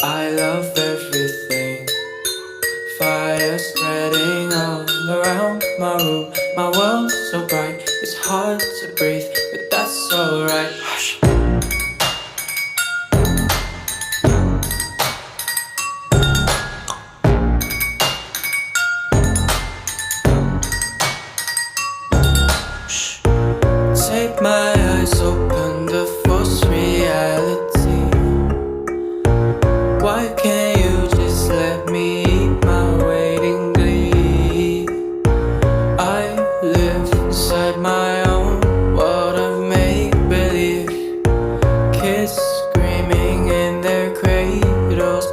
I love everything. Fire spreading all around my room. My world's so bright, it's hard to breathe, but that's alright. Hush. Shh. Take my eyes open to false reality. Why can't you just let me eat my waiting glee? I live inside my own world of make-believe. Kids screaming in their cradles,